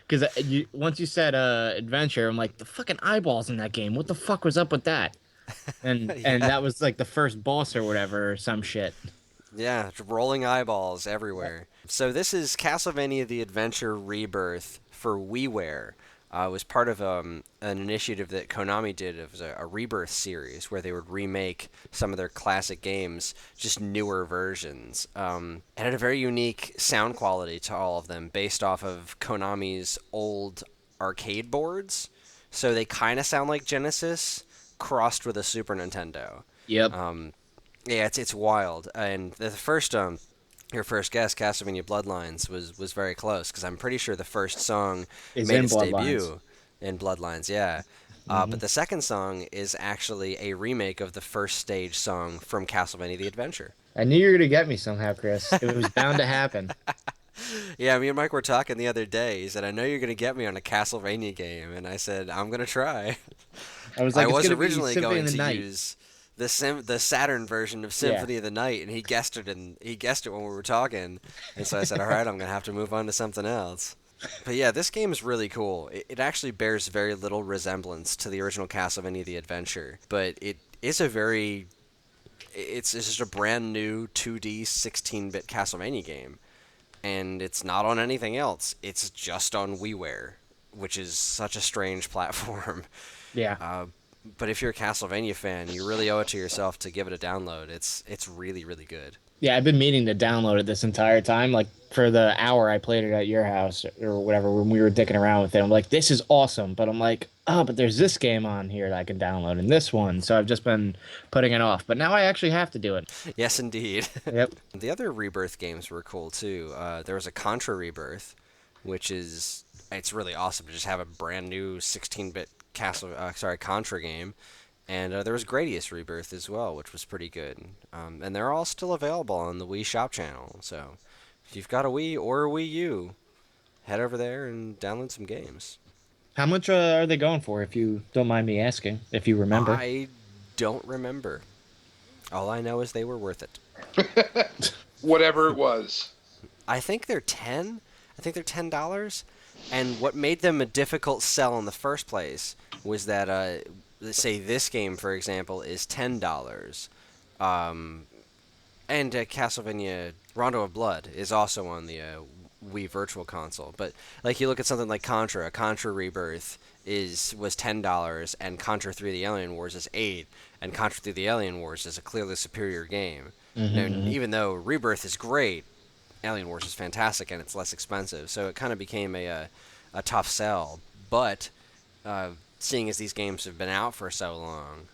Because once you said adventure, I'm like, the fucking eyeballs in that game. What the fuck was up with that? And and that was like the first boss or whatever or some shit. Yeah, rolling eyeballs everywhere. So this is Castlevania The Adventure Rebirth for WiiWare. It was part of an initiative that Konami did. It was a Rebirth series where they would remake some of their classic games, just newer versions. It had a very unique sound quality to all of them based off of Konami's old arcade boards. So they kind of sound like Genesis crossed with a Super Nintendo. Yep. Yeah, it's wild. And the first your first guess, Castlevania Bloodlines, was very close because I'm pretty sure the first song Is made in its Bloodlines. debut in Bloodlines. Yeah, but the second song is actually a remake of the first stage song from Castlevania: The Adventure. I knew you were gonna get me somehow, Chris. It was bound to happen. Yeah, me and Mike were talking the other day. He said, "I know you're gonna get me on a Castlevania game," and I said, "I'm gonna try." I was like, I it's was gonna be originally Symphony going of the to Night. use the Saturn version of Symphony of the Night, and he guessed it, when we were talking, and so I said, "All right, I'm gonna have to move on to something else." But yeah, this game is really cool. It actually bears very little resemblance to the original Castlevania: The Adventure, but it is it's just a brand new 2D 16-bit Castlevania game, and it's not on anything else. It's just on WiiWare, which is such a strange platform. Yeah. But if you're a Castlevania fan, you really owe it to yourself to give it a download. It's really, really good. Yeah, I've been meaning to download it this entire time. Like, for the hour I played it at your house or whatever when we were dicking around with it, I'm like, this is awesome. But I'm like, oh, but there's this game on here that I can download and this one. So I've just been putting it off. But now I actually have to do it. Yes, indeed. Yep. The other Rebirth games were cool, too. There was a Contra Rebirth, which it's really awesome to just have a brand new 16-bit Contra game. And there was Gradius Rebirth as well, which was pretty good. And they're all still available on the Wii Shop channel. So if you've got a Wii or a Wii U, head over there and download some games. How much are they going for, if you don't mind me asking, if you remember? I don't remember. All I know is they were worth it. Whatever it was. I think they're $10. I think they're $10. And what made them a difficult sell in the first place was that, let's say this game, for example, is $10. And Castlevania Rondo of Blood is also on the Wii Virtual Console. But like you look at something like Contra Rebirth was $10, and Contra 3: The Alien Wars is $8, and Contra 3: The Alien Wars is a clearly superior game. And even though Rebirth is great, Alien Wars is fantastic and it's less expensive, so it kind of became a tough sell. But seeing as these games have been out for so long,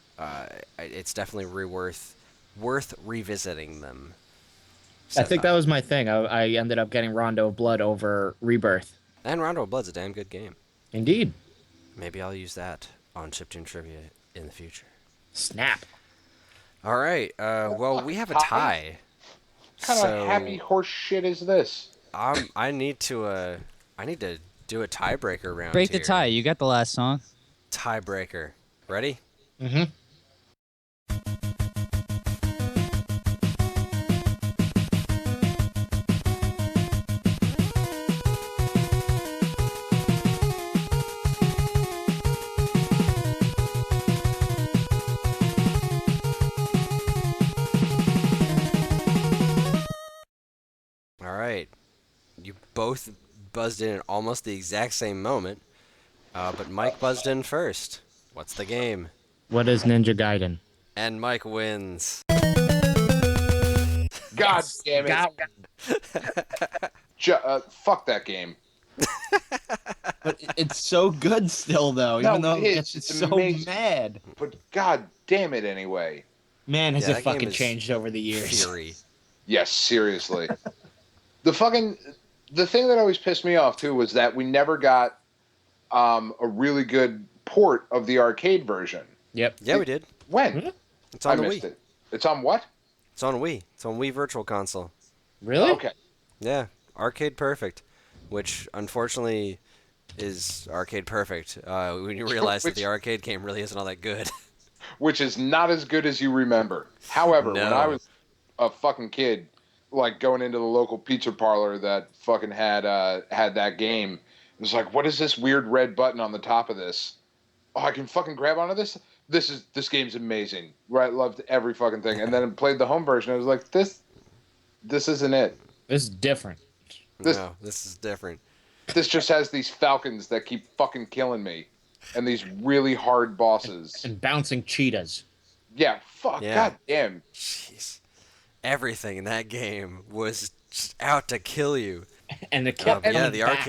it's definitely worth revisiting them. I think that was my thing. I ended up getting Rondo of Blood over Rebirth. And Rondo of Blood's a damn good game. Indeed. Maybe I'll use that on Chiptune Trivia in the future. Snap. All right. Well, we have a tie. What kind of happy horse shit is this? I need to do a tiebreaker round. Break here. the tie. You got the last song. Tiebreaker. Ready? Mm-hmm. both buzzed in at almost the exact same moment, but Mike buzzed in first. What's the game? What is Ninja Gaiden? And Mike wins. God damn it. Got Fuck that game. But it's so good still, though, No, even though it it is. gets It's so amazing. mad. But god damn it anyway. Man, has Yeah, it that game fucking is changed over the years. Fury. Yes, seriously. The thing that always pissed me off too was that we never got a really good port of the arcade version. Yep. Yeah, we did. When? It's on I the missed Wii. it. It's on what? It's on Wii. It's on Wii Virtual Console. Really? Okay. Yeah, Arcade Perfect, which unfortunately is Arcade Perfect. When you realize that the arcade game really isn't all that good. Which is not as good as you remember. However, No. when I was a fucking kid, like going into the local pizza parlor that fucking had that game, it was like, what is this weird red button on the top of this? Oh, I can fucking grab onto this? This game's amazing. Right, loved every fucking thing. And then played the home version. I was like, this isn't it. This is different. No, this is different. This just has these falcons that keep fucking killing me. And these really hard bosses. And bouncing cheetahs. Yeah, fuck, Yeah. god damn. Jeez. Everything in that game was just out to kill you. And it kept Yeah, coming the back.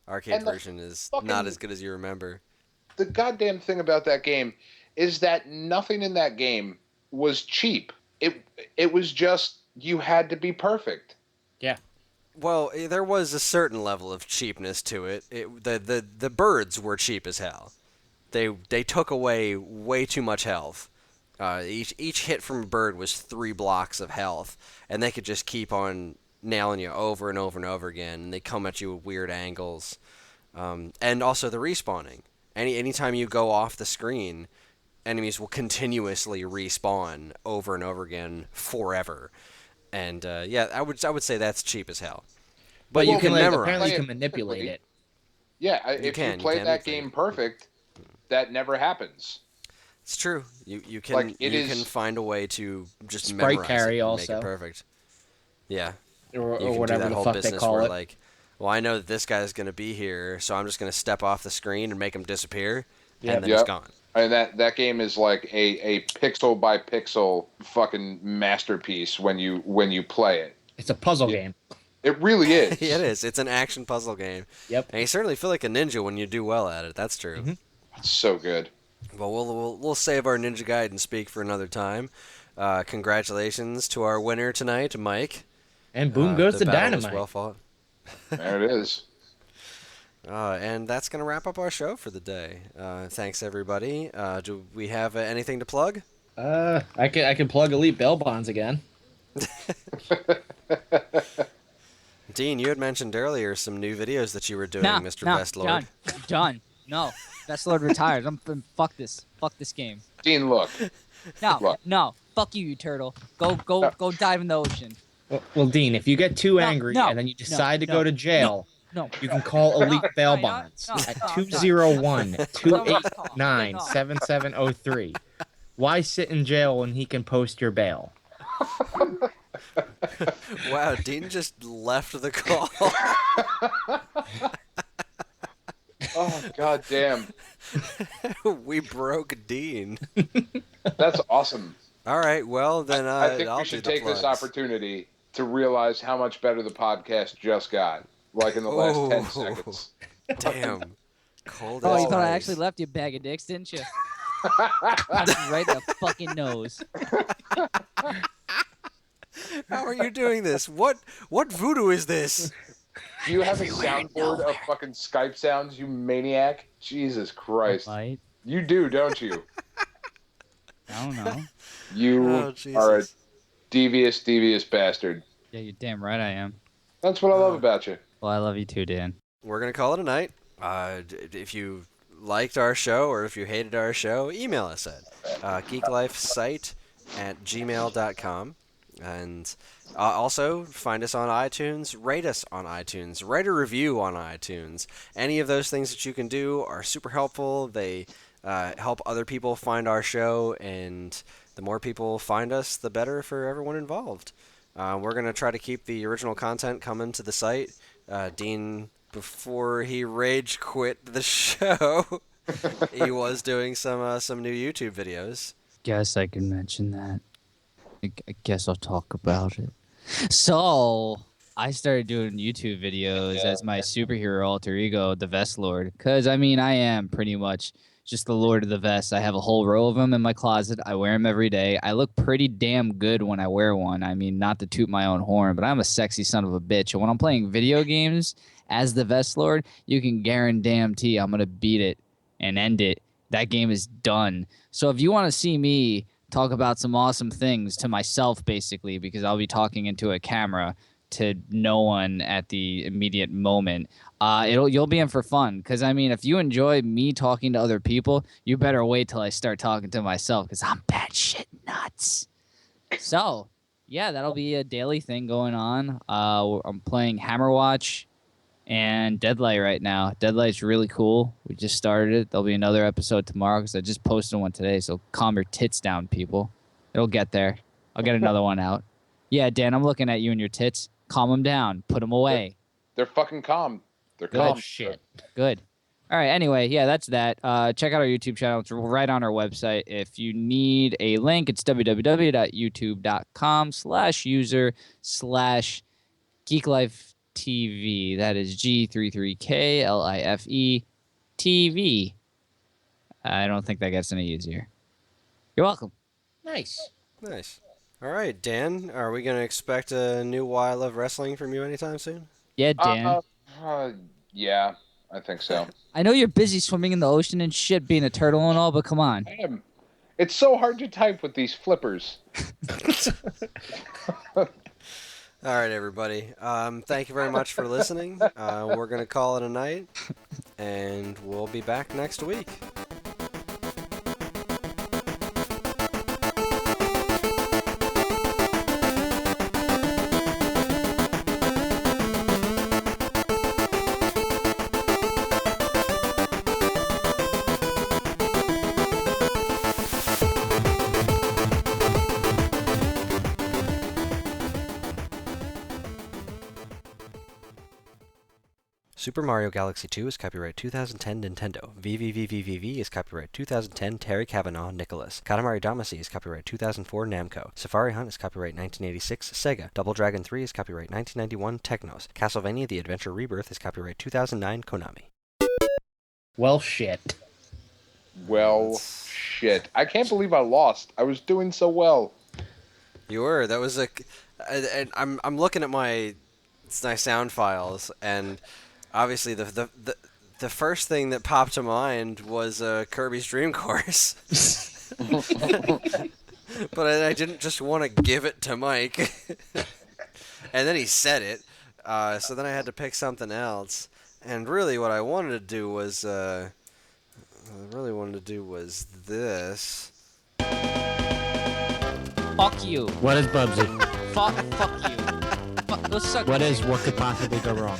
arcade And the version is fucking- not as good as you remember. The goddamn thing about that game is that nothing in that game was cheap. It was just you had to be perfect. Yeah. Well, there was a certain level of cheapness to it. The birds were cheap as hell. They took away way too much health. Each hit from a bird was 3 blocks of health, and they could just keep on nailing you over and over and over again. And they come at you at weird angles, and also the respawning. Anytime you go off the screen, enemies will continuously respawn over and over again forever. And yeah, I would say that's cheap as hell. But you can memorize. Apparently, you Play can it manipulate quickly. it. Yeah, if can, you you play can that play game it. perfect, that never happens. It's true. You can Like, it you is- can find a way to just Sprite memorize carry it and also. make it perfect. Yeah, Or you can whatever do that the whole fuck they business call where it. like, well, I know that this guy's gonna be here, so I'm just gonna step off the screen and make him disappear, and then Yep. he's gone. And that game is like a pixel by pixel fucking masterpiece when you play it. It's a puzzle game. It really is. Yeah, it is. It's an action puzzle game. Yep. And you certainly feel like a ninja when you do well at it. That's true. Mhm. It's so good. Well, we'll save our Ninja Guide and speak for another time. Congratulations to our winner tonight, Mike. And boom goes the the battle was dynamite. well fought. There it is. And that's going to wrap up our show for the day. Thanks, everybody. Do we have anything to plug? I can plug Elite Bail Bonds again. Dean, you had mentioned earlier some new videos that you were doing, Nah, Mr. nah, Best Lord. done. No, Best Lord retired. Fuck this game. Dean, look. No, Look. no, fuck you, you turtle. Go dive in the ocean. Well, Dean, if you get too No, angry no, and then you decide to no, go to jail, No, you can call Elite Bail no, Bonds no, at no, 201-289-7703. Why sit in jail when he can post your bail? Wow, Dean just left the call. Oh god damn. We broke Dean. That's awesome. All right, well, then I think I'll we do should the take this plugs. opportunity to realize how much better the podcast just got. Like in the last 10 seconds. Damn. Cold Oh, as you thought I ice. actually left you a bag of dicks, didn't you? Punched you right in the fucking nose. How are you doing this? What voodoo is this? Do you have a soundboard of fucking Skype sounds, you maniac? Jesus Christ. Right? You do, don't you? I don't know. You Oh, are a Jesus. devious bastard. Yeah, you're damn right I am. That's what I love about you. Well, I love you too, Dan. We're going to call it a night. If you liked our show or if you hated our show, email us at geeklifesite@gmail.com. And also, find us on iTunes, rate us on iTunes, write a review on iTunes. Any of those things that you can do are super helpful. They help other people find our show, and the more people find us, the better for everyone involved. We're going to try to keep the original content coming to the site Dean, before he rage quit the show, he was doing some new YouTube videos. Guess I can mention that. I guess I'll talk about it. So I started doing YouTube videos as my superhero alter ego, the Vest Lord. Because, I mean, I am pretty much just the Lord of the Vest. I have a whole row of them in my closet. I wear them every day. I look pretty damn good when I wear one. I mean, not to toot my own horn, but I'm a sexy son of a bitch. And when I'm playing video games as the Vest Lord, you can guarantee I'm going to beat it and end it. That game is done. So if you want to see me talk about some awesome things to myself, basically, because I'll be talking into a camera to no one at the immediate moment, you'll be in for fun. Because, I mean, if you enjoy me talking to other people, you better wait till I start talking to myself, because I'm batshit nuts. So, yeah, that'll be a daily thing going on. I'm playing Hammerwatch and Deadlight right now. Deadlight's really cool. We just started it. There'll be another episode tomorrow because I just posted one today. So calm your tits down, people. It'll get there. I'll get another one out. Yeah, Dan, I'm looking at you and your tits. Calm them down. Put them away. They're fucking calm. They're Good. calm. Shit. Good. All right. Anyway, yeah, that's that. Check out our YouTube channel. It's right on our website. If you need a link, it's www.youtube.com/user/GeekLifeTV. That is G33KLIFE TV. I don't think that gets any easier. You're welcome. Nice. Nice. All right, Dan, are we going to expect a new Why I Love Wrestling from you anytime soon? Yeah, Dan. Yeah, I think so. I know you're busy swimming in the ocean and shit, being a turtle and all, but come on. I am. It's so hard to type with these flippers. All right, everybody. Thank you very much for listening. We're going to call it a night, and we'll be back next week. Super Mario Galaxy 2 is copyright 2010 Nintendo. VVVVVV is copyright 2010 Terry Kavanagh Nicholas. Katamari Damacy is copyright 2004 Namco. Safari Hunt is copyright 1986 Sega. Double Dragon 3 is copyright 1991 Technos. Castlevania The Adventure Rebirth is copyright 2009 Konami. Well, shit. Well, shit. I can't believe I lost. I was doing so well. You were. That was I'm looking at my sound files, and obviously the first thing that popped to mind was Kirby's Dream Course. But I didn't just want to give it to Mike. And then he said it, so then I had to pick something else. And really what I wanted to do was this. Fuck you. What is Bubsy? Fuck you. Fuck, go suck What my is dick. what could possibly go wrong?